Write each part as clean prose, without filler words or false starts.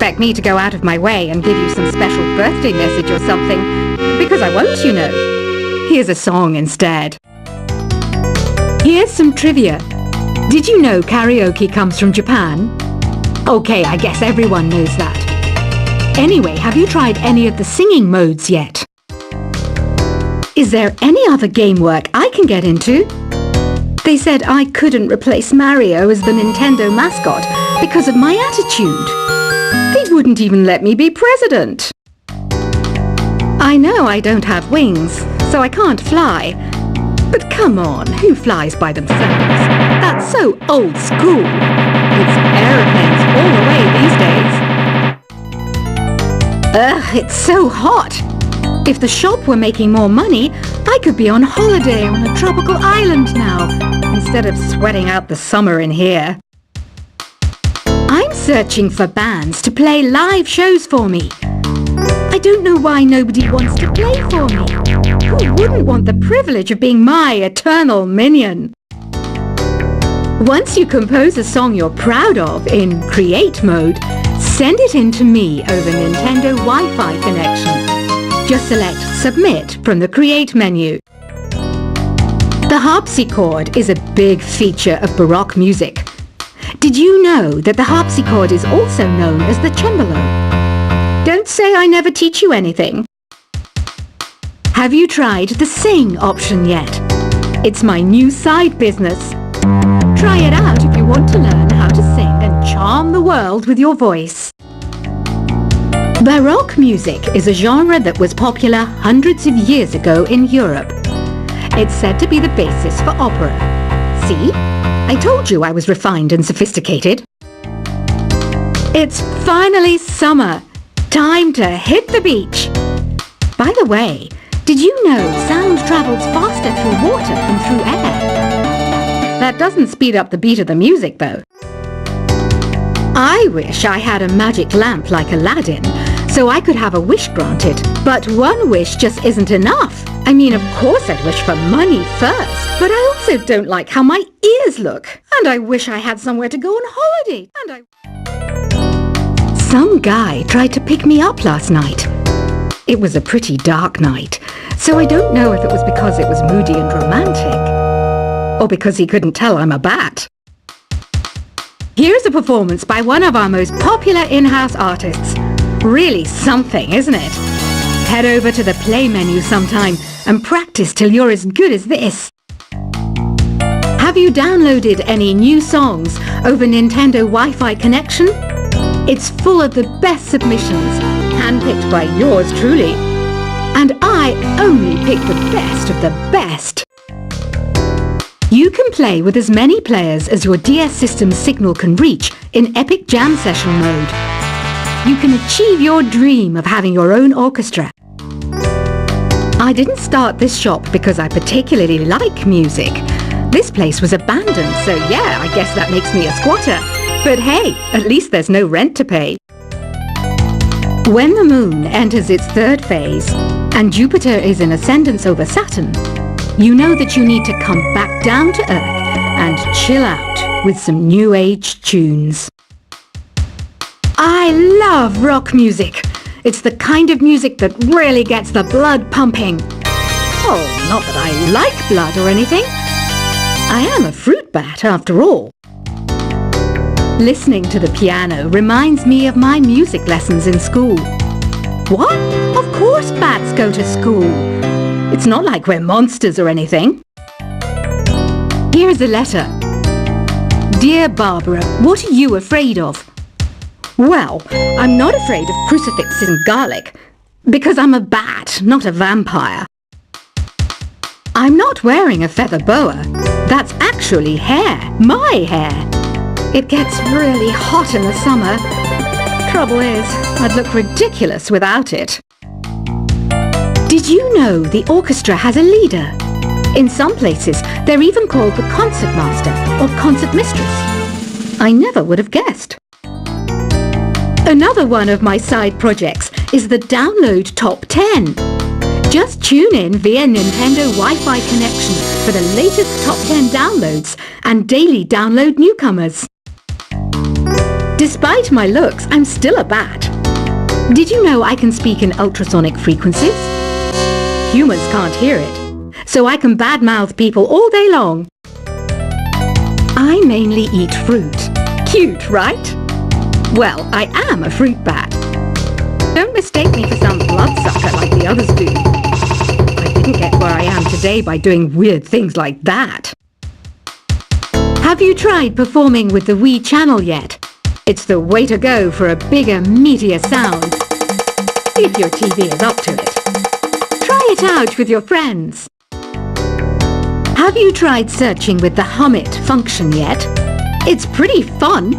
expect me to go out of my way and give you some special birthday message or something, because I won't, you know. Here's a song instead. Here's some trivia. Did you know karaoke comes from Japan? Okay, I guess everyone knows that. Anyway, have you tried any of the singing modes yet? Is there any other game work I can get into? They said I couldn't replace Mario as the Nintendo mascot because of my attitude. They wouldn't even let me be president. I know I don't have wings, so I can't fly. But come on, who flies by themselves? That's so old school. It's aeroplanes all the way these days. Ugh, it's so hot. If the shop were making more money, I could be on holiday on a tropical island now, instead of sweating out the summer in here. I'm searching for bands to play live shows for me. I don't know why nobody wants to play for me. Who wouldn't want the privilege of being my eternal minion? Once you compose a song you're proud of in Create mode, send it in to me over Nintendo Wi-Fi connection. Just select Submit from the Create menu. The harpsichord is a big feature of Baroque music. Did you know that the harpsichord is also known as the cembalo? Don't say I never teach you anything. Have you tried the Sing option yet? It's my new side business. Try it out if you want to learn how to sing and charm the world with your voice. Baroque music is a genre that was popular hundreds of years ago in Europe. It's said to be the basis for opera. See? I told you I was refined and sophisticated. It's finally summer. Time to hit the beach. By the way, did you know sound travels faster through water than through air? That doesn't speed up the beat of the music, though. I wish I had a magic lamp like Aladdin, so I could have a wish granted. But one wish just isn't enough. I mean, of course I'd wish for money first, but I also don't like how my ears look. And I wish I had somewhere to go on holiday. Some guy tried to pick me up last night. It was a pretty dark night, so I don't know if it was because it was moody and romantic, or because he couldn't tell I'm a bat. Here's a performance by one of our most popular in-house artists. Really something, isn't it? Head over to the play menu sometime and practice till you're as good as this. Have you downloaded any new songs over Nintendo Wi-Fi connection? It's full of the best submissions, handpicked by yours truly. And I only pick the best of the best. You can play with as many players as your DS system's signal can reach in Epic Jam Session mode. You can achieve your dream of having your own orchestra. I didn't start this shop because I particularly like music. This place was abandoned, so yeah, I guess that makes me a squatter. But hey, at least there's no rent to pay. When the moon enters its third phase and Jupiter is in ascendance over Saturn, you know that you need to come back down to Earth and chill out with some new age tunes. I love rock music. It's the kind of music that really gets the blood pumping. Oh, not that I like blood or anything. I am a fruit bat after all. Listening to the piano reminds me of my music lessons in school. What? Of course bats go to school. It's not like we're monsters or anything. Here's a letter. Dear Barbara, what are you afraid of? Well, I'm not afraid of crucifixes and garlic, because I'm a bat, not a vampire. I'm not wearing a feather boa. That's actually hair, my hair. It gets really hot in the summer. Trouble is, I'd look ridiculous without it. Did you know the orchestra has a leader? In some places, they're even called the concertmaster or concertmistress. I never would have guessed. Another one of my side projects is the Download Top 10. Just tune in via Nintendo Wi-Fi connection for the latest Top 10 downloads and daily download newcomers. Despite my looks, I'm still a bat. Did you know I can speak in ultrasonic frequencies? Humans can't hear it, so I can badmouth people all day long. I mainly eat fruit. Cute, right? Well, I am a fruit bat. Don't mistake me for some bloodsucker like the others do. I didn't get where I am today by doing weird things like that. Have you tried performing with the Wii channel yet? It's the way to go for a bigger, meatier sound. If your TV is up to it. Try it out with your friends. Have you tried searching with the Hum It function yet? It's pretty fun.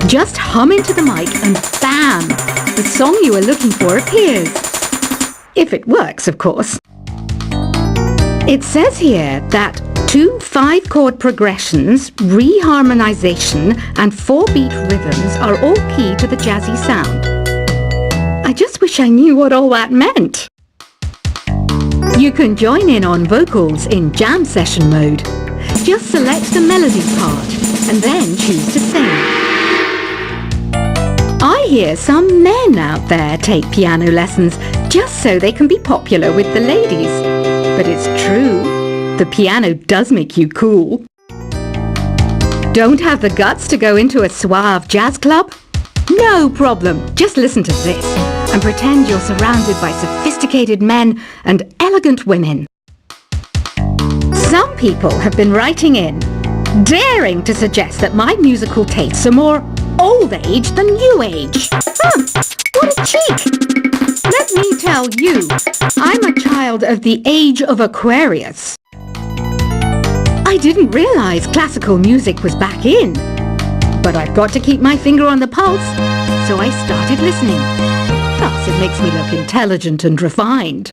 Just hum into the mic and bam! The song you are looking for appears. If it works, of course. It says here that 2 5-chord progressions, reharmonization and 4-beat rhythms are all key to the jazzy sound. I just wish I knew what all that meant. You can join in on vocals in jam session mode. Just select the melody part and then choose to sing. I hear some men out there take piano lessons just so they can be popular with the ladies. But it's true, the piano does make you cool. Don't have the guts to go into a suave jazz club? No problem, just listen to this and pretend you're surrounded by sophisticated men and elegant women. Some people have been writing in, daring to suggest that my musical tastes are more old age than new age. What a cheek! Let me tell you, I'm a child of the age of Aquarius. I didn't realize classical music was back in, but I've got to keep my finger on the pulse, so I started listening. Plus, it makes me look intelligent and refined.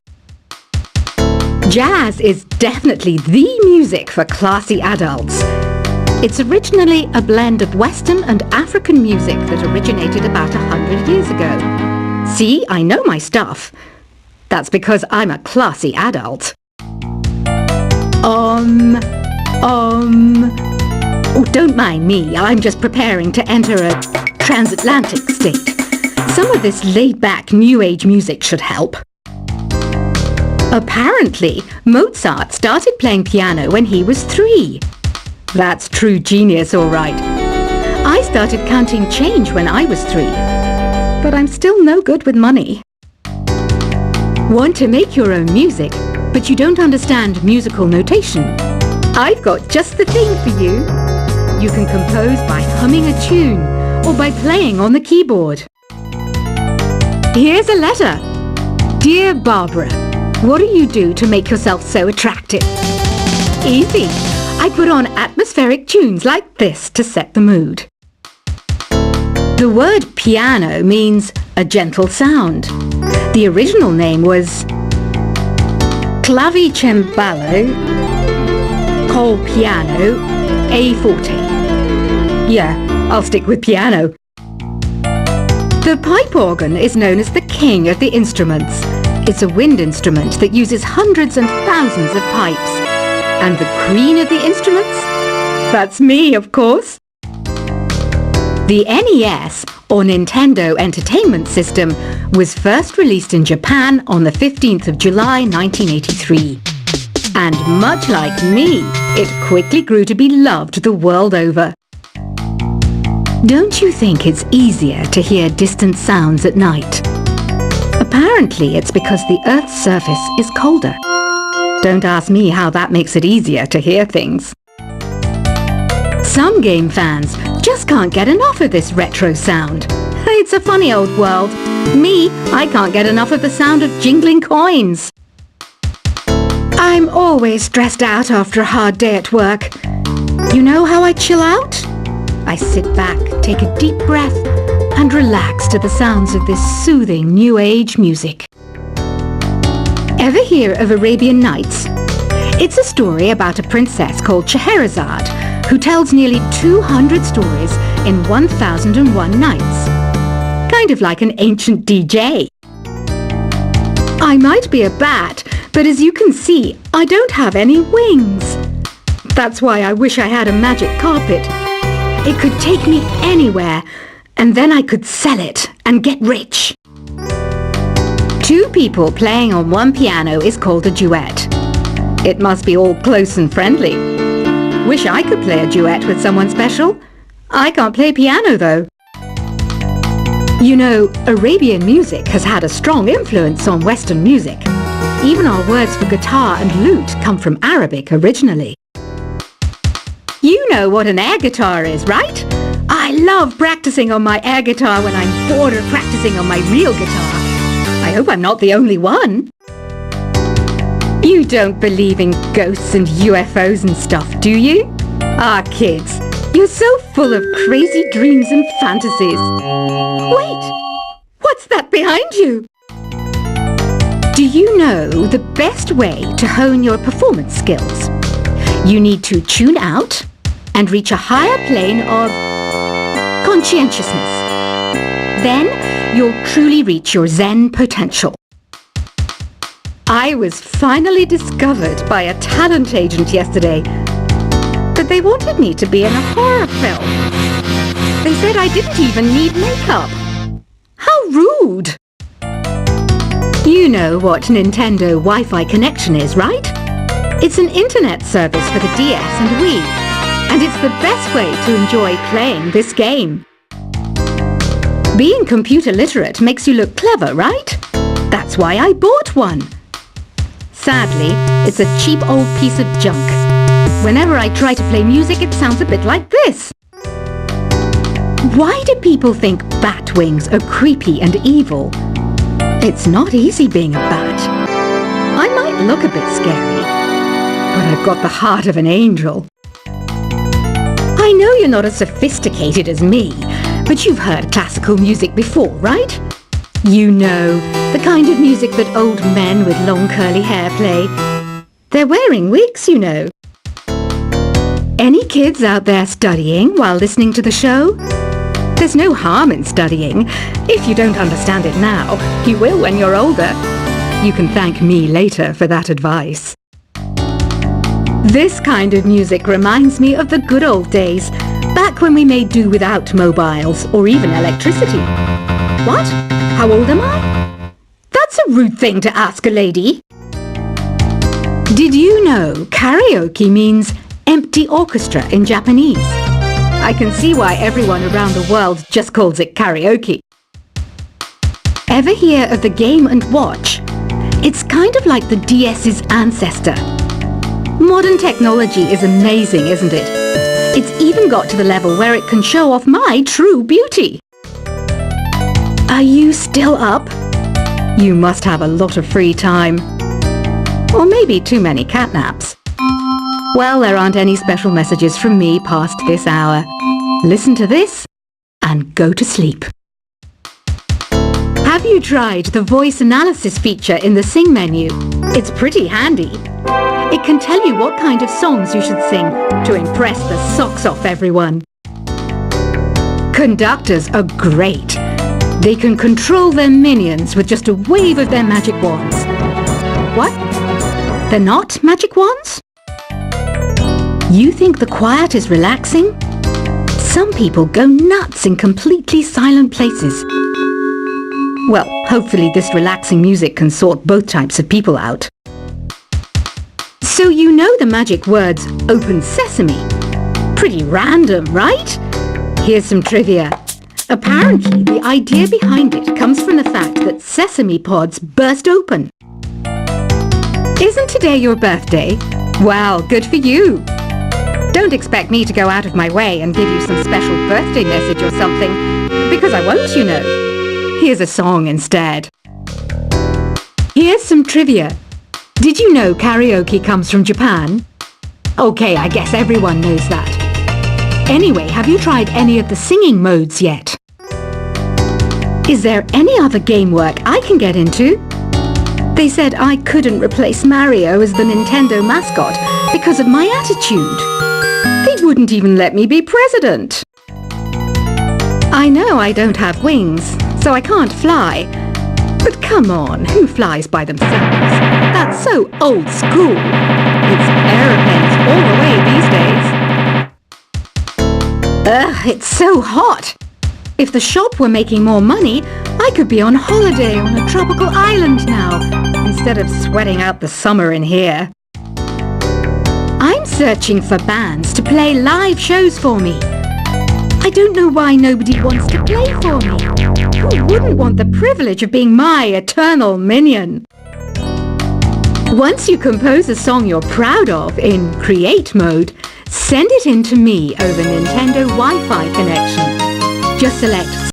Jazz is definitely the music for classy adults. It's originally a blend of Western and African music that originated about 100 years ago. See, I know my stuff. That's because I'm a classy adult. Oh, don't mind me. I'm just preparing to enter a transatlantic state. Some of this laid-back New Age music should help. Apparently, Mozart started playing piano when he was 3. That's true genius, all right. I started counting change when I was 3, but I'm still no good with money. Want to make your own music, but you don't understand musical notation? I've got just the thing for you. You can compose by humming a tune or by playing on the keyboard. Here's a letter. Dear Barbara, what do you do to make yourself so attractive? Easy. I put on atmospheric tunes like this to set the mood. The word piano means a gentle sound. The original name was clavicembalo col piano a forte. Yeah, I'll stick with piano. The pipe organ is known as the king of the instruments. It's a wind instrument that uses hundreds and thousands of pipes. And the queen of the instruments? That's me, of course. The NES, or Nintendo Entertainment System, was first released in Japan on the 15th of July 1983. And much like me, it quickly grew to be loved the world over. Don't you think it's easier to hear distant sounds at night? Apparently, it's because the Earth's surface is colder. Don't ask me how that makes it easier to hear things. Some game fans just can't get enough of this retro sound. It's a funny old world. Me, I can't get enough of the sound of jingling coins. I'm always stressed out after a hard day at work. You know how I chill out? I sit back, take a deep breath, and relax to the sounds of this soothing New Age music. Ever hear of Arabian Nights? It's a story about a princess called Scheherazade who tells nearly 200 stories in 1001 nights. Kind of like an ancient DJ. I might be a bat, but as you can see, I don't have any wings. That's why I wish I had a magic carpet. It could take me anywhere, and then I could sell it and get rich. Two people playing on one piano is called a duet. It must be all close and friendly. Wish I could play a duet with someone special. I can't play piano though. You know, Arabian music has had a strong influence on Western music. Even our words for guitar and lute come from Arabic originally. You know what an air guitar is, right? I love practicing on my air guitar when I'm bored of practicing on my real guitar. I hope I'm not the only one. You don't believe in ghosts and UFOs and stuff, do you? Ah, kids, you're so full of crazy dreams and fantasies. Wait, what's that behind you? Do you know the best way to hone your performance skills? You need to tune out and reach a higher plane of conscientiousness. Then you'll truly reach your Zen potential. I was finally discovered by a talent agent yesterday, but they wanted me to be in a horror film. They said I didn't even need makeup. How rude! You know what Nintendo Wi-Fi connection is, right? It's an internet service for the DS and Wii, and it's the best way to enjoy playing this game. Being computer literate makes you look clever, right? That's why I bought one. Sadly, it's a cheap old piece of junk. Whenever I try to play music, it sounds a bit like this. Why do people think bat wings are creepy and evil? It's not easy being a bat. I might look a bit scary, but I've got the heart of an angel. I know you're not as sophisticated as me, but you've heard classical music before, right? You know, the kind of music that old men with long curly hair play. They're wearing wigs, you know. Any kids out there studying while listening to the show? There's no harm in studying. If you don't understand it now, you will when you're older. You can thank me later for that advice. This kind of music reminds me of the good old days, back when we made do without mobiles or even electricity. What? How old am I? That's a rude thing to ask a lady. Did you know karaoke means empty orchestra in Japanese? I can see why everyone around the world just calls it karaoke. Ever hear of the Game & Watch? It's kind of like the DS's ancestor. Modern technology is amazing, isn't it? It's even got to the level where it can show off my true beauty. Are you still up? You must have a lot of free time. Or maybe too many catnaps. Well, there aren't any special messages from me past this hour. Listen to this and go to sleep. Have you tried the voice analysis feature in the Sing menu? It's pretty handy. It can tell you what kind of songs you should sing to impress the socks off everyone. Conductors are great. They can control their minions with just a wave of their magic wands. What? They're not magic wands? You think the quiet is relaxing? Some people go nuts in completely silent places. Well, hopefully this relaxing music can sort both types of people out. So you know the magic words "Open Sesame." Pretty random, right? Here's some trivia. Apparently, the idea behind it comes from the fact that sesame pods burst open. Isn't today your birthday? Well, good for you. Don't expect me to go out of my way and give you some special birthday message or something, because I won't, you know. Here's a song instead. Here's some trivia. Did you know karaoke comes from Japan? Okay, I guess everyone knows that. Anyway, have you tried any of the singing modes yet? Is there any other game work I can get into? They said I couldn't replace Mario as the Nintendo mascot because of my attitude. They wouldn't even let me be president. I know I don't have wings, so I can't fly. But come on, who flies by themselves? That's so old school. It's aeroplanes all the way these days. Ugh, it's so hot. If the shop were making more money, I could be on holiday on a tropical island now, instead of sweating out the summer in here. I'm searching for bands to play live shows for me. I don't know why nobody wants to play for me. Who wouldn't want the privilege of being my eternal minion? Once you compose a song you're proud of in Create mode, send it in to me over Nintendo Wi-Fi connection. Just select